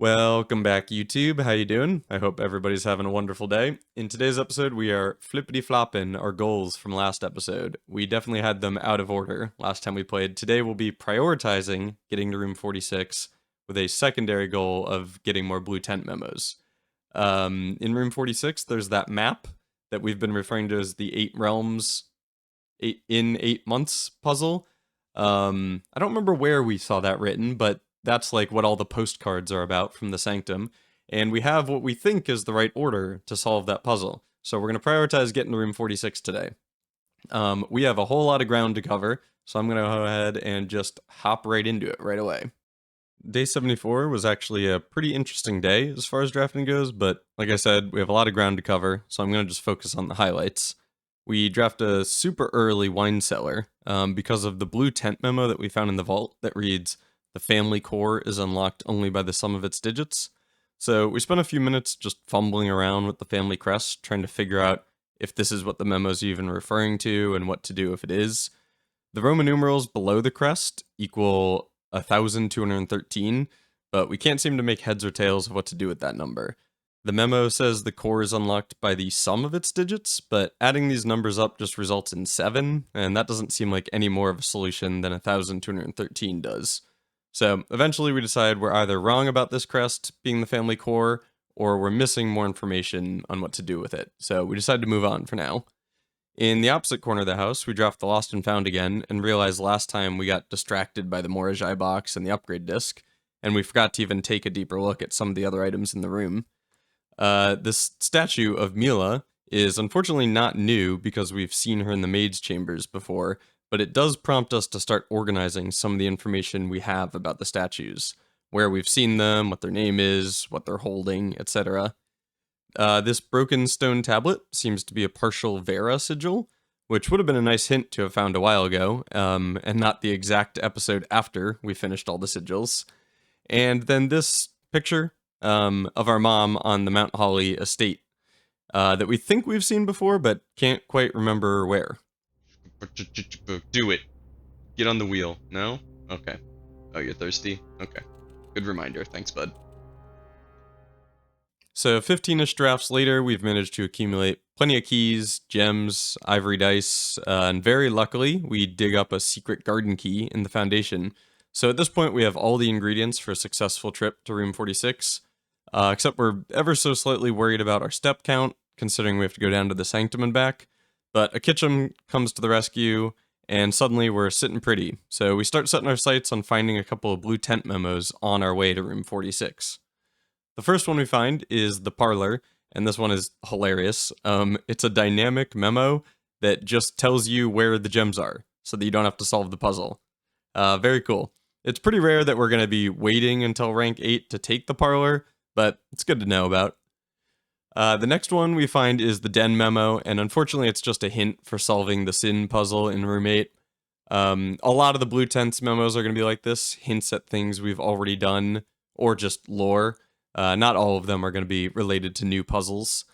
Welcome back, YouTube. How you doing? I hope everybody's having a wonderful day. In today's episode, we are flippity-flopping our goals from last episode. We definitely had them out of order last time we played. Today, we'll be prioritizing getting to room 46 with a secondary goal of getting more blue tent memos. In room 46, there's that map that we've been referring to as the 8 realms, 8 months puzzle. I don't remember where we saw that written, but that's like what all the postcards are about from the Sanctum. And we have what we think is the right order to solve that puzzle. So we're going to prioritize getting to room 46 today. We have a whole lot of ground to cover, so I'm going to go ahead and just hop right into it right away. Day 74 was actually a pretty interesting day as far as drafting goes, but like I said, we have a lot of ground to cover, so I'm going to just focus on the highlights. We draft a super early wine cellar because of the blue tent memo that we found in the vault that reads, "The family core is unlocked only by the sum of its digits." So we spent a few minutes just fumbling around with the family crest, trying to figure out if this is what the memo's even referring to and what to do if it is. The Roman numerals below the crest equal 1,213, but we can't seem to make heads or tails of what to do with that number. The memo says the core is unlocked by the sum of its digits, but adding these numbers up just results in 7, and that doesn't seem like any more of a solution than 1,213 does. So eventually we decide we're either wrong about this crest being the family core, or we're missing more information on what to do with it. So we decide to move on for now. In the opposite corner of the house, we draft the Lost and Found again, and realize last time we got distracted by the Morajai box and the upgrade disc, and we forgot to even take a deeper look at some of the other items in the room. This statue of Mila is unfortunately not new because we've seen her in the maid's chambers before, but it does prompt us to start organizing some of the information we have about the statues, where we've seen them, what their name is, what they're holding, etc. This broken stone tablet seems to be a partial Vera sigil, which would have been a nice hint to have found a while ago, and not the exact episode after we finished all the sigils. And then this picture of our mom on the Mount Holly estate that we think we've seen before, but can't quite remember where. Do it. Get on the wheel. No? Okay. Oh, you're thirsty? Okay. Good reminder. Thanks, bud. So 15-ish drafts later, we've managed to accumulate plenty of keys, gems, ivory dice, and very luckily, we dig up a secret garden key in the foundation. So at this point, we have all the ingredients for a successful trip to room 46, except we're ever so slightly worried about our step count, considering we have to go down to the Sanctum and back. But a kitchen comes to the rescue, and suddenly we're sitting pretty. So we start setting our sights on finding a couple of blue tent memos on our way to room 46. The first one we find is the parlor, and this one is hilarious. It's a dynamic memo that just tells you where the gems are, so that you don't have to solve the puzzle. Very cool. It's pretty rare that we're going to be waiting until rank 8 to take the parlor, but it's good to know about. The next one we find is the den memo, and unfortunately it's just a hint for solving the sin puzzle in room 8. A lot of the blue tents memos are going to be like this, hints at things we've already done, or just lore. Not all of them are going to be related to new puzzles.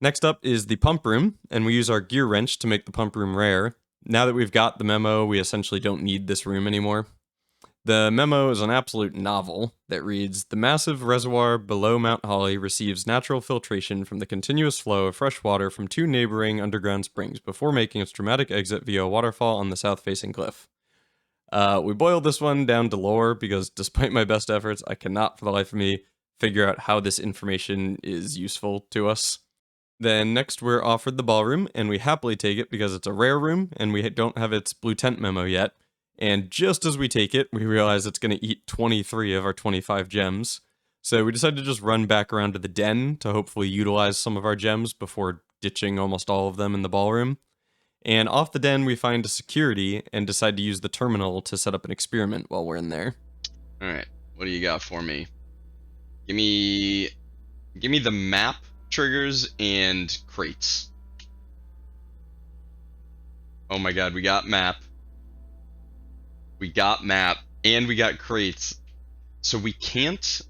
Next up is the pump room, and we use our gear wrench to make the pump room rare. Now that we've got the memo, we essentially don't need this room anymore. The memo is an absolute novel that reads, "The massive reservoir below Mount Holly receives natural filtration from the continuous flow of fresh water from 2 neighboring underground springs before making its dramatic exit via a waterfall on the south-facing cliff." We boiled this one down to lore because despite my best efforts, I cannot for the life of me figure out how this information is useful to us. Then next we're offered the ballroom, and we happily take it because it's a rare room and we don't have its blue tent memo yet. And just as we take it, we realize it's going to eat 23 of our 25 gems. So we decide to just run back around to the den to hopefully utilize some of our gems before ditching almost all of them in the ballroom. And off the den, we find a security and decide to use the terminal to set up an experiment while we're in there. Alright. What do you got for me? Give me the map, triggers, and crates. Oh my god, we got map. We got map, and we got crates. So we can't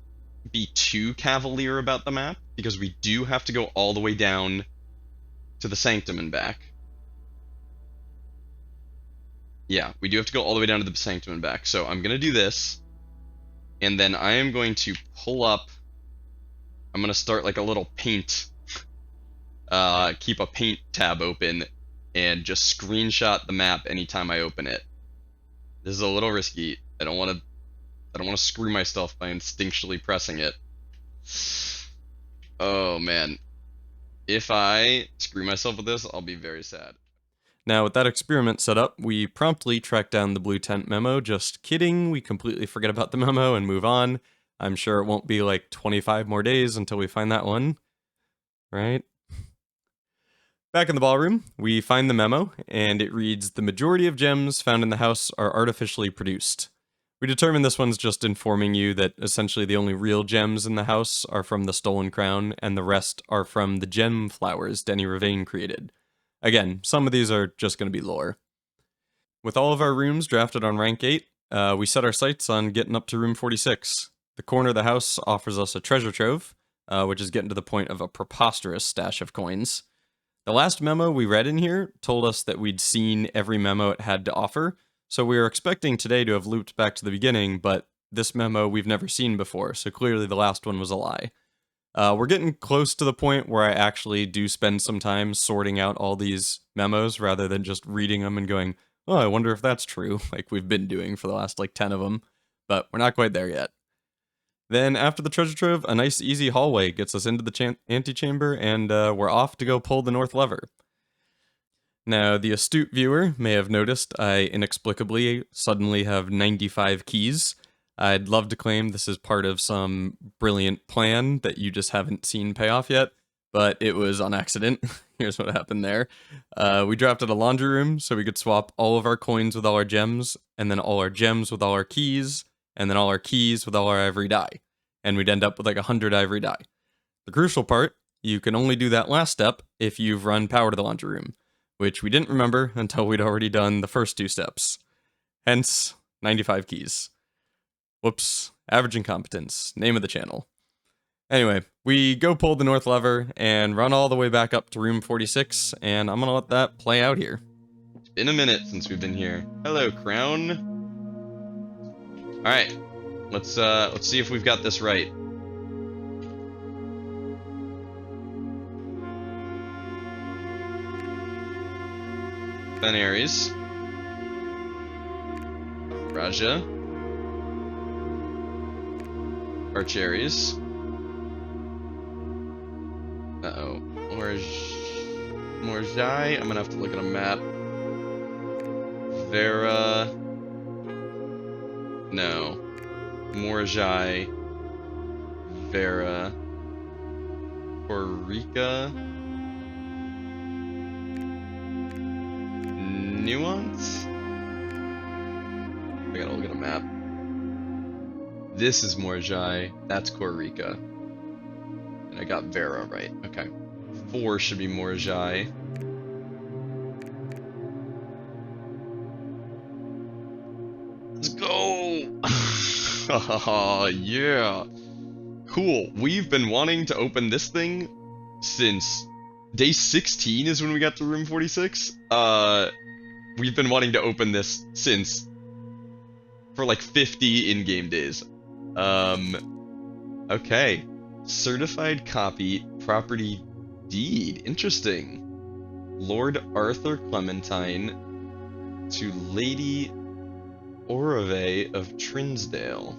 be too cavalier about the map, because we do have to go all the way down to the Sanctum and back. Yeah, we do have to go all the way down to the Sanctum and back. So I'm gonna do this. And then I am going to pull up, I'm going to start like a little paint, keep a paint tab open and just screenshot the map anytime I open it. This is a little risky. I don't want to screw myself by instinctually pressing it. Oh man. If I screw myself with this, I'll be very sad. Now, with that experiment set up, we promptly track down the blue tent memo. Just kidding, we completely forget about the memo and move on. I'm sure it won't be like 25 more days until we find that one, right? Back in the ballroom, we find the memo, and it reads, "The majority of gems found in the house are artificially produced." We determine this one's just informing you that essentially the only real gems in the house are from the stolen crown, and the rest are from the gem flowers Denny Ravane created. Again, some of these are just going to be lore. With all of our rooms drafted on rank 8, we set our sights on getting up to room 46. The corner of the house offers us a treasure trove, which is getting to the point of a preposterous stash of coins. The last memo we read in here told us that we'd seen every memo it had to offer, so we were expecting today to have looped back to the beginning, but this memo we've never seen before, so clearly the last one was a lie. We're getting close to the point where I actually do spend some time sorting out all these memos rather than just reading them and going, oh, I wonder if that's true, like we've been doing for the last 10 of them, but we're not quite there yet. Then, after the treasure trove, a nice easy hallway gets us into the antechamber, and we're off to go pull the north lever. Now, the astute viewer may have noticed I inexplicably suddenly have 95 keys. I'd love to claim this is part of some brilliant plan that you just haven't seen pay off yet, but it was on accident. Here's what happened there. We drafted a laundry room so we could swap all of our coins with all our gems, and then all our gems with all our keys, and then all our keys with all our ivory dye. And we'd end up with 100 ivory dye. The crucial part, you can only do that last step if you've run power to the laundry room, which we didn't remember until we'd already done the first 2 steps. Hence, 95 keys. Whoops, average incompetence, name of the channel. Anyway, we go pull the north lever and run all the way back up to room 46, and I'm gonna let that play out here. It's been a minute since we've been here. Hello, Crown. Alright. Let's see if we've got this right. Ben Aries. Raja. Archeries. Uh-oh. Morjai. I'm gonna have to look at a map. Vera. No. Morjai. Vera. Korika. Nuance? I gotta look at a map. This is Morjai. That's Korika. And I got Vera right. Okay. 4 should be Morjai. Let's go! Yeah! Cool. We've been wanting to open this thing since day 16 is when we got to room 46. We've been wanting to open this since for 50 in-game days. Okay. Certified copy property deed. Interesting. Lord Arthur Clementine to Lady Orave of Trinsdale.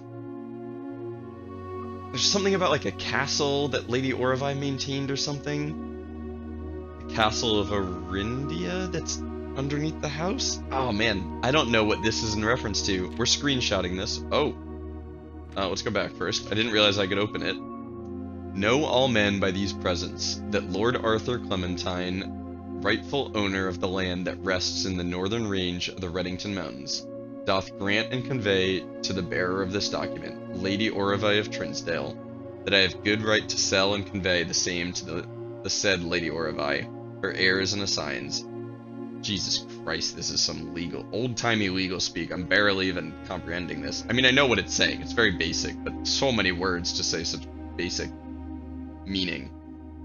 There's something about a castle that Lady Orave maintained or something. The castle of Arindia that's underneath the house? Oh man, I don't know what this is in reference to. We're screenshotting this. Oh. Let's go back first. I didn't realize I could open it. Know all men by these presents that Lord Arthur Clementine, rightful owner of the land that rests in the northern range of the Reddington Mountains, doth grant and convey to the bearer of this document, Lady Orave of Trinsdale, that I have good right to sell and convey the same to the said Lady Orave, her heirs and assigns. Jesus Christ, this is some old-timey legal speak. I'm barely even comprehending this. I mean, I know what it's saying. It's very basic, but so many words to say such basic meaning.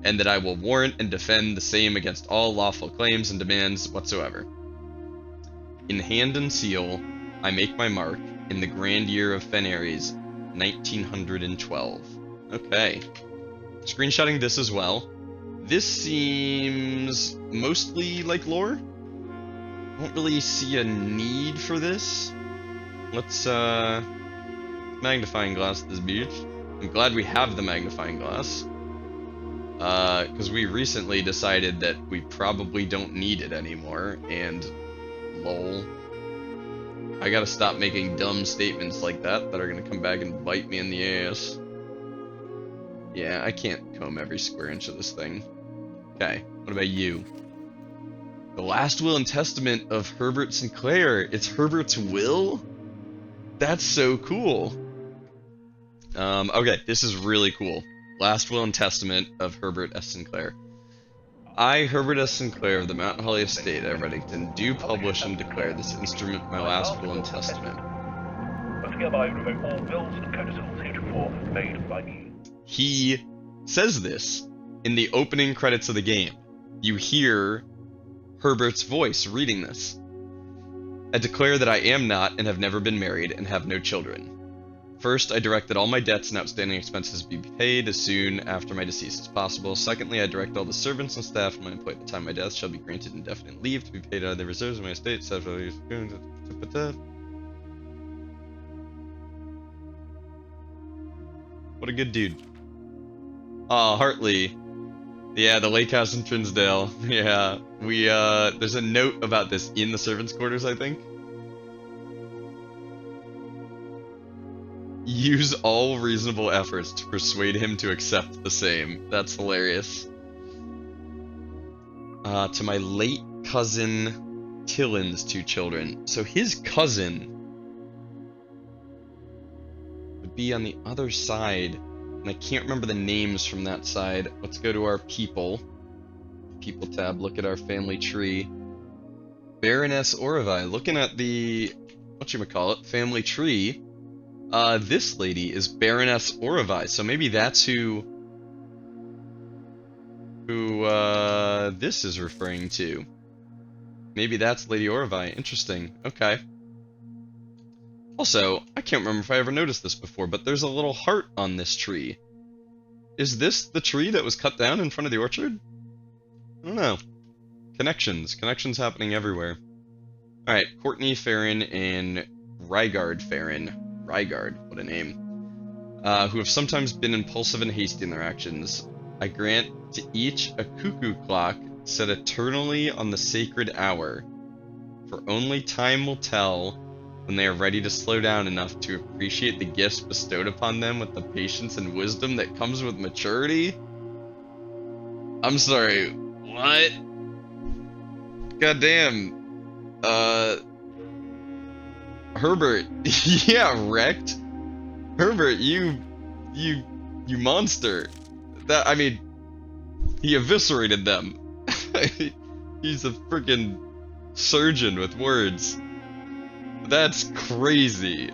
And that I will warrant and defend the same against all lawful claims and demands whatsoever. In hand and seal, I make my mark, in the grand year of Fen Aries, 1912. Okay. Screenshotting this as well. This seems mostly like lore. Don't really see a need for this. Let's magnifying glass this beach. I'm glad we have the magnifying glass. Because we recently decided that we probably don't need it anymore, and lol. I gotta stop making dumb statements like that are gonna come back and bite me in the ass. Yeah, I can't comb every square inch of this thing. Okay, what about you? The last will and testament of Herbert Sinclair. It's Herbert's will? That's so cool. Okay, this is really cool. Last will and testament of Herbert S. Sinclair. I, Herbert S. Sinclair of the Mount Holly Estate at Reddington, do publish and declare this instrument my last will and testament. But hereby revoke all wills and codicils heretofore made by me. He says this in the opening credits of the game. You hear Herbert's voice reading this. I declare that I am not and have never been married and have no children. First, I direct that all my debts and outstanding expenses be paid as soon after my decease as possible. Secondly, I direct all the servants and staff in my employ at the time of my death shall be granted indefinite leave to be paid out of the reserves of my estate. What a good dude. Oh, Hartley. Yeah, the lake house in Trinsdale. Yeah, we, there's a note about this in the servants' quarters, I think. Use all reasonable efforts to persuade him to accept the same. That's hilarious. To my late cousin Tillin's 2 children. So his cousin would be on the other side. And I can't remember the names from that side. Let's go to our people. People tab, look at our family tree. Baroness Orovai, looking at the, whatchamacallit, family tree. This lady is Baroness Orovai, so maybe that's who this is referring to. Maybe that's Lady Orovai. Interesting. Okay. Also, I can't remember if I ever noticed this before, but there's a little heart on this tree. Is this the tree that was cut down in front of the orchard? I don't know. Connections. Connections happening everywhere. Alright, Courtney Farron and Rygard Farron. Rygard, what a name. Who have sometimes been impulsive and hasty in their actions. I grant to each a cuckoo clock set eternally on the sacred hour. For only time will tell when they are ready to slow down enough to appreciate the gifts bestowed upon them with the patience and wisdom that comes with maturity? I'm sorry, what? Goddamn. Herbert, yeah, wrecked. Herbert, you monster. That, I mean, he eviscerated them. He's a freaking surgeon with words. That's crazy.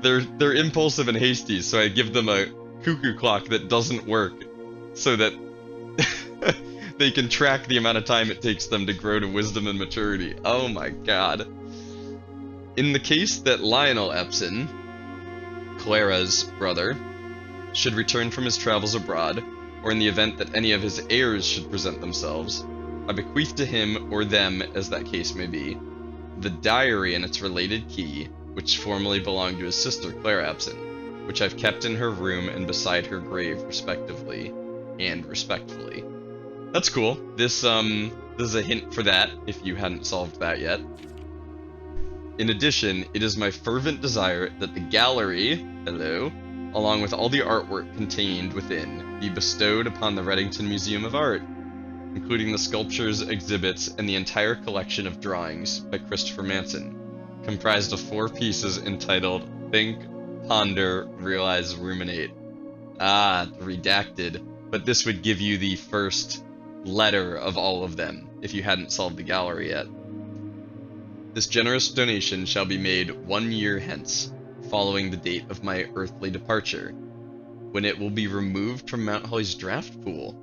They're impulsive and hasty, so I give them a cuckoo clock that doesn't work, so that they can track the amount of time it takes them to grow to wisdom and maturity. Oh my god. In the case that Lionel Epson, Clara's brother, should return from his travels abroad, or in the event that any of his heirs should present themselves, I bequeath to him or them, as that case may be, the diary and its related key, which formerly belonged to his sister Clara Epson, which I've kept in her room and beside her grave, respectively, and respectfully. That's cool. This is a hint for that, if you hadn't solved that yet. In addition, it is my fervent desire that the gallery, hello, along with all the artwork contained within, be bestowed upon the Reddington Museum of Art, including the sculptures, exhibits, and the entire collection of drawings by Christopher Manson, comprised of 4 pieces entitled Think, Ponder, Realize, Ruminate. Ah, redacted, but this would give you the first letter of all of them, if you hadn't solved the gallery yet. This generous donation shall be made 1 year hence, following the date of my earthly departure, when it will be removed from Mount Holly's draft pool.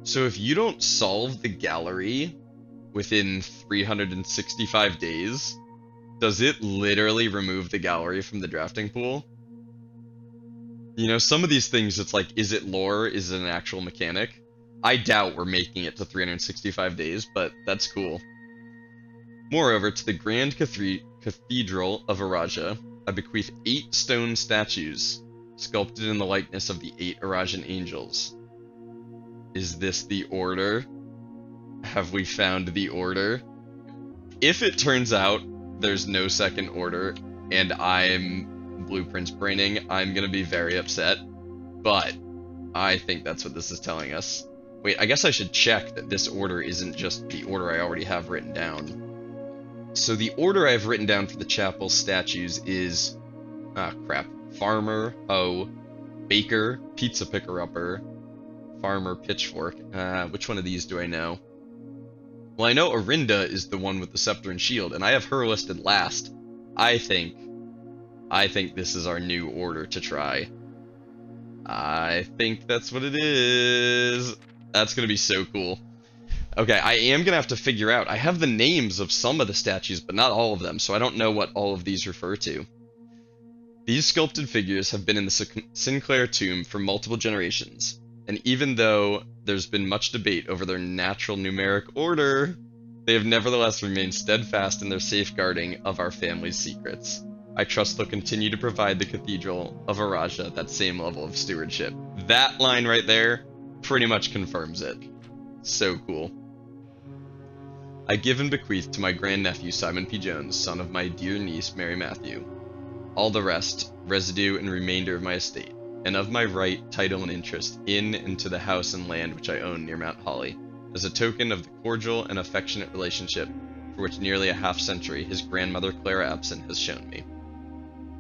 So if you don't solve the gallery within 365 days, does it literally remove the gallery from the drafting pool? You know, some of these things, it's like, is it lore? Is it an actual mechanic? I doubt we're making it to 365 days, but that's cool. Moreover, to the Grand Cathedral of Araja, I bequeath 8 stone statues, sculpted in the likeness of the 8 Arajan angels. Is this the order? Have we found the order? If it turns out there's no second order, and I'm blueprints braining, I'm gonna be very upset. But I think that's what this is telling us. Wait, I guess I should check that this order isn't just the order I already have written down. So the order I've written down for the chapel statues is... Farmer, hoe, baker, pizza picker-upper, farmer, pitchfork. Which one of these do I know? Well, I know Arinda is the one with the scepter and shield, and I have her listed last. I think this is our new order to try. I think that's what it is. That's gonna be so cool. Okay, I am gonna have to figure out. I have the names of some of the statues, but not all of them, so I don't know what all of these refer to. These sculpted figures have been in the Sinclair tomb for multiple generations, and even though there's been much debate over their natural numeric order, they have nevertheless remained steadfast in their safeguarding of our family's secrets. I trust they'll continue to provide the Cathedral of Araja that same level of stewardship. That line right there pretty much confirms it. So cool. I give and bequeath to my grandnephew Simon P. Jones, son of my dear niece Mary Matthew, all the rest, residue and remainder of my estate, and of my right, title, and interest in and to the house and land which I own near Mount Holly, as a token of the cordial and affectionate relationship for which nearly a half-century his grandmother Clara Absent has shown me.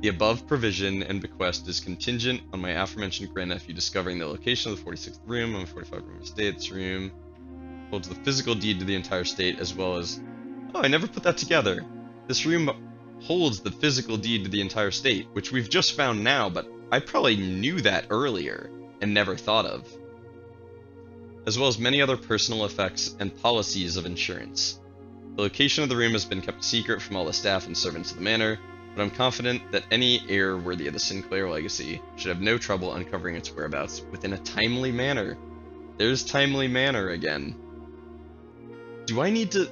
The above provision and bequest is contingent on my aforementioned grandnephew discovering the location of the 46th room on the 45-room estate. This room holds the physical deed to the entire estate, as well as... Oh, I never put that together. This room holds the physical deed to the entire state, which we've just found now, but I probably knew that earlier and never thought of. As well as many other personal effects and policies of insurance. The location of the room has been kept secret from all the staff and servants of the manor, but I'm confident that any heir worthy of the Sinclair legacy should have no trouble uncovering its whereabouts within a timely manner. There's timely manner again. Do I need to...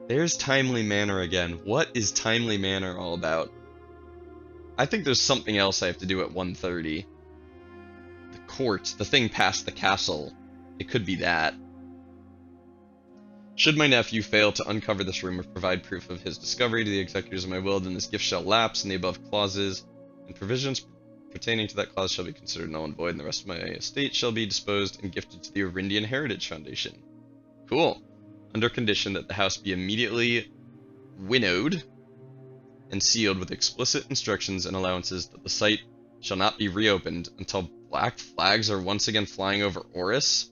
There's timely manner again. What is timely manner all about? I think there's something else I have to do at 1:30. The court, the thing past the castle. It could be that. Should my nephew fail to uncover this room or provide proof of his discovery to the executors of my will, then this gift shall lapse, and the above clauses and provisions pertaining to that clause shall be considered null and void, and the rest of my estate shall be disposed and gifted to the Arindian Heritage Foundation. Cool. Under condition that the house be immediately winnowed and sealed with explicit instructions and allowances that the site shall not be reopened until black flags are once again flying over Oris,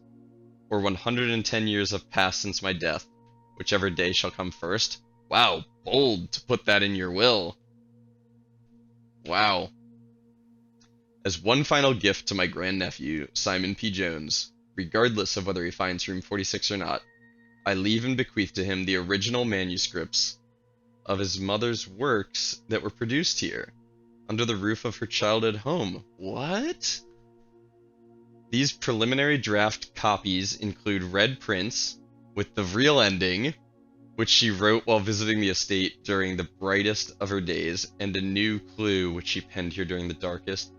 or 110 years have passed since my death, whichever day shall come first. Wow, bold to put that in your will. Wow. As one final gift to my grandnephew, Simon P. Jones, regardless of whether he finds room 46 or not, I leave and bequeath to him the original manuscripts of his mother's works that were produced here, under the roof of her childhood home. What? These preliminary draft copies include red prints with the real ending, which she wrote while visiting the estate during the brightest of her days, and a new clue which she penned here during the darkest.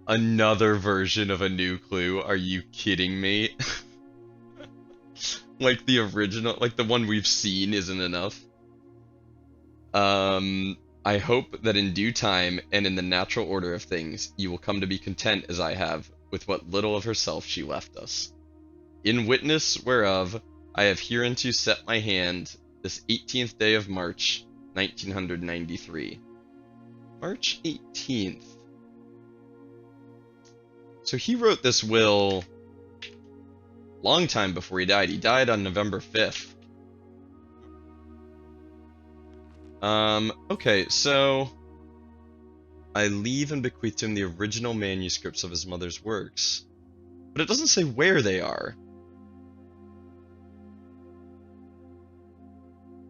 Another version of a new clue? Are you kidding me? Like the original, like the one we've seen isn't enough. I hope that in due time and in the natural order of things, you will come to be content as I have with what little of herself she left us. In witness whereof, I have hereunto set my hand this 18th day of March, 1993. March 18th. So he wrote this will long time before he died. He died on November 5th. Okay, so I leave and bequeath to him the original manuscripts of his mother's works, but it doesn't say where they are.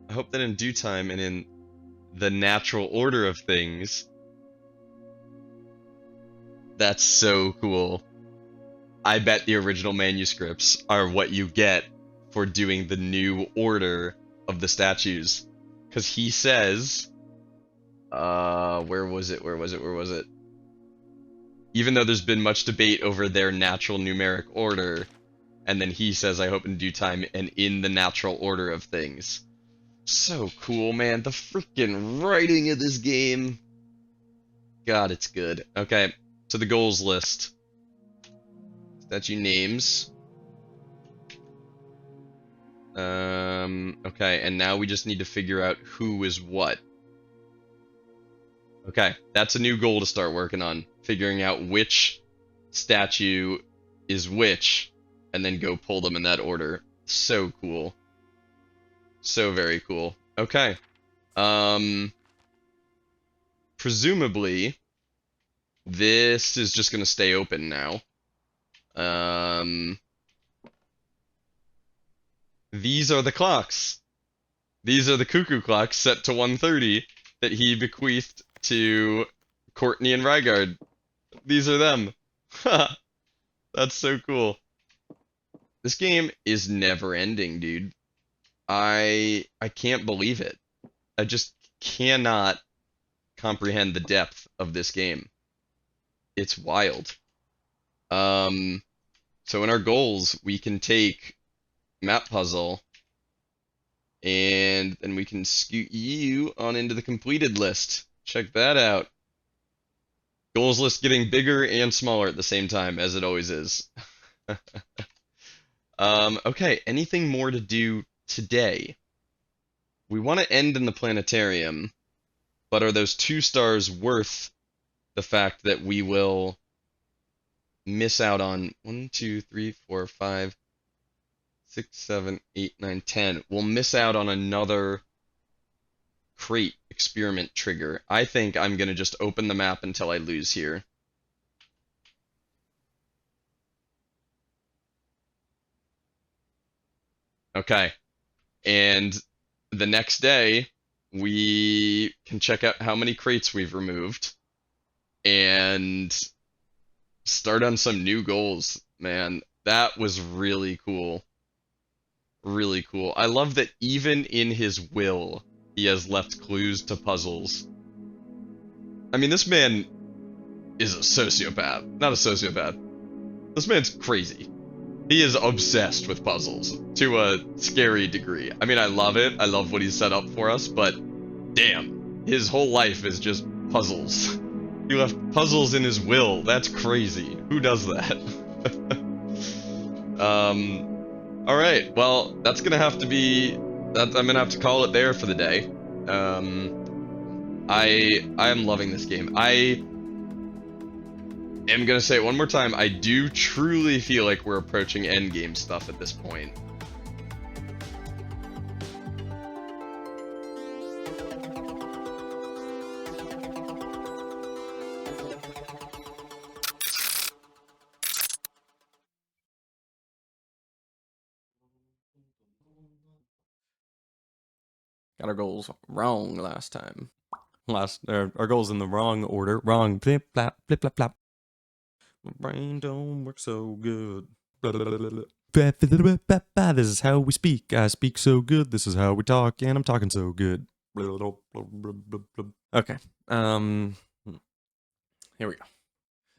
I hope that in due time and in the natural order of things, That's so cool. I bet the original manuscripts are what you get for doing the new order of the statues. Because he says, where was it? Even though there's been much debate over their natural numeric order, and then he says, I hope in due time and in the natural order of things. So cool, man. The freaking writing of this game. God, it's good. Okay, so the goals list. Statue names. Okay, and now we just need to figure out who is what. Okay, that's a new goal to start working on. Figuring out which statue is which, and then go pull them in that order. So cool. So very cool. Okay. Presumably, this is just gonna stay open now. These are the clocks. These are the cuckoo clocks set to 1:30 that he bequeathed to Courtney and Rygard. These are them. That's so cool. This game is never ending, dude. I can't believe it. I just cannot comprehend the depth of this game. It's wild. So in our goals, we can take map puzzle, and then we can scoot you on into the completed list. Check that out. Goals list getting bigger and smaller at the same time, as it always is. Okay, anything more to do today? We want to end in the planetarium, but are those 2 stars worth the fact that we will miss out on 1, 2, 3, 4, 5, 6, 7, 8, 9, 10. We'll miss out on another crate experiment trigger. I think I'm going to just open the map until I lose here. Okay. And the next day, we can check out how many crates we've removed and start on some new goals. Man, that was really cool. Really cool. I love that even in his will, he has left clues to puzzles. I mean, this man is a sociopath. Not a sociopath. This man's crazy. He is obsessed with puzzles to a scary degree. I mean, I love it. I love what he's set up for us, but damn, his whole life is just puzzles. He left puzzles in his will. That's crazy. Who does that? Alright, well, that's gonna have to be... I'm gonna have to call it there for the day. I am loving this game. I am gonna say it one more time. I do truly feel like we're approaching endgame stuff at this point. Got our goals wrong last time. Our goals in the wrong order. Wrong. Flip, flap, flip, flap, flap. My brain don't work so good. This is how we speak. I speak so good. This is how we talk, and I'm talking so good. Okay. Here we go.